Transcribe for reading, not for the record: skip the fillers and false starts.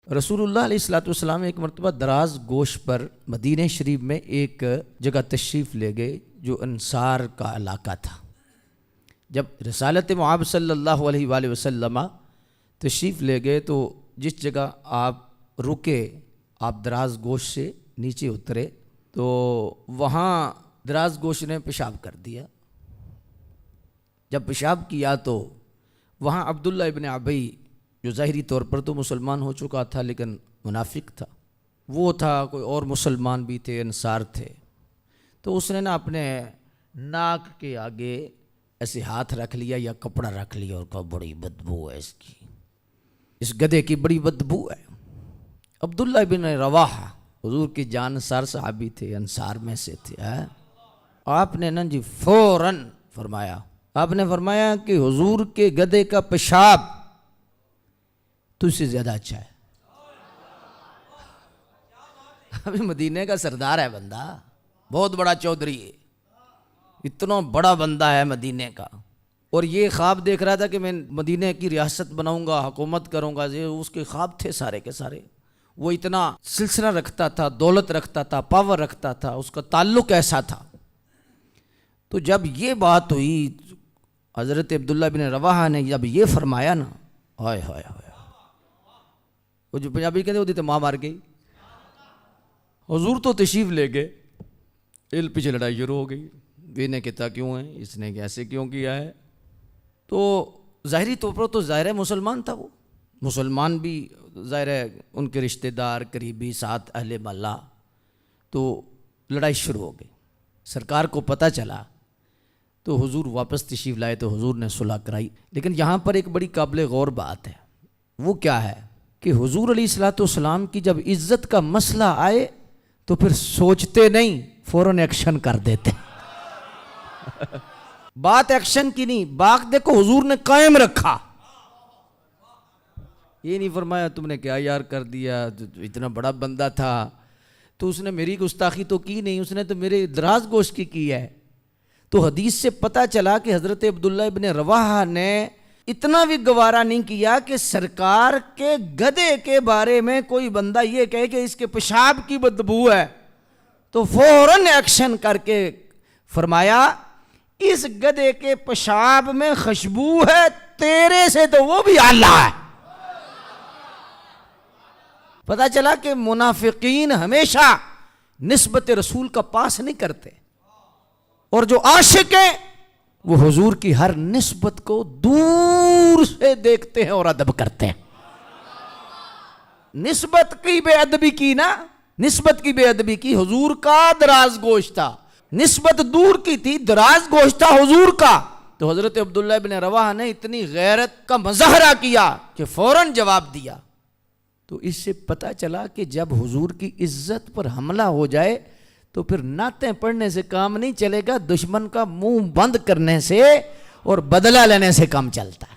رسول اللہ علیہ الصلوۃ والسلام ایک مرتبہ دراز گوش پر مدینہ شریف میں ایک جگہ تشریف لے گئے جو انصار کا علاقہ تھا۔ جب رسالت مآب صلی اللہ علیہ وآلہ وسلم تشریف لے گئے تو جس جگہ آپ رکے، آپ دراز گوش سے نیچے اترے تو وہاں دراز گوش نے پیشاب کر دیا۔ جب پیشاب کیا تو وہاں عبداللہ ابن ابی، جو ظاہری طور پر تو مسلمان ہو چکا تھا لیکن منافق تھا، وہ تھا، کوئی اور مسلمان بھی تھے، انصار تھے، تو اس نے اپنے ناک کے آگے ایسے ہاتھ رکھ لیا یا کپڑا رکھ لیا اور کہا بڑی بدبو ہے اس گدھے کی بڑی بدبو ہے۔ عبداللہ ابن رواحہ حضور کی جانسار صحابی تھے، انصار میں سے تھے۔ آپ نے جی فوراً فرمایا، آپ نے فرمایا کہ حضور کے گدھے کا پیشاب تجھ سے زیادہ اچھا ہے۔ ابھی مدینے کا سردار ہے بندہ، بہت بڑا چودھری ہے، اتنا بڑا بندہ ہے مدینے کا، اور یہ خواب دیکھ رہا تھا کہ میں مدینے کی ریاست بناؤں گا، حکومت کروں گا۔ یہ اس کے خواب تھے سارے کے سارے۔ وہ اتنا سلسلہ رکھتا تھا، دولت رکھتا تھا، پاور رکھتا تھا، اس کا تعلق ایسا تھا۔ تو جب یہ بات ہوئی، حضرت عبداللہ بن رواحہ نے جب یہ فرمایا نا، ہائے ہائے ہائے، وہ جو پنجابی کہتے ہوتی تو ماں مار گئی۔ حضور تو تشریف لے گئے، دل پیچھے لڑائی شروع ہو گئی، یہ نے کہتا کیوں ہے، اس نے ایسے کیوں کیا ہے۔ تو ظاہری طور پر تو ظاہر ہے مسلمان تھا، وہ مسلمان بھی ظاہر ہے، ان کے رشتہ دار قریبی ساتھ اہل محلہ، تو لڑائی شروع ہو گئی۔ سرکار کو پتہ چلا تو حضور واپس تشریف لائے تو حضور نے صلح کرائی۔ لیکن یہاں پر ایک بڑی قابل غور بات ہے، وہ کیا ہے کہ حضور علیہ الصلوۃ والسلام کی جب عزت کا مسئلہ آئے تو پھر سوچتے نہیں، فوراً ایکشن کر دیتے۔ بات ایکشن کی نہیں، بات دیکھو حضور نے قائم رکھا۔ یہ نہیں فرمایا تم نے کیا یار کر دیا، اتنا بڑا بندہ تھا تو اس نے میری گستاخی تو کی نہیں، اس نے تو میرے دراز گوشت کی ہے۔ تو حدیث سے پتہ چلا کہ حضرت عبداللہ ابن رواحہ نے اتنا بھی گوارا نہیں کیا کہ سرکار کے گدھے کے بارے میں کوئی بندہ یہ کہے کہ اس کے پیشاب کی بدبو ہے، تو فوراً ایکشن کر کے فرمایا اس گدھے کے پیشاب میں خوشبو ہے، تیرے سے تو وہ بھی اعلیٰ ہے۔ پتہ چلا کہ منافقین ہمیشہ نسبت رسول کا پاس نہیں کرتے، اور جو عاشق ہیں وہ حضور کی ہر نسبت کو دور سے دیکھتے ہیں اور ادب کرتے ہیں۔ نسبت کی بے ادبی کی نا، نسبت کی بے ادبی کی، حضور کا دراز گوشت تھا، نسبت دور کی تھی، دراز گوشت تھا حضور کا۔ تو حضرت عبداللہ بن رواحہ نے اتنی غیرت کا مظاہرہ کیا کہ فوراً جواب دیا۔ تو اس سے پتہ چلا کہ جب حضور کی عزت پر حملہ ہو جائے تو پھر نعتیں پڑھنے سے کام نہیں چلے گا، دشمن کا منہ بند کرنے سے اور بدلہ لینے سے کام چلتا ہے۔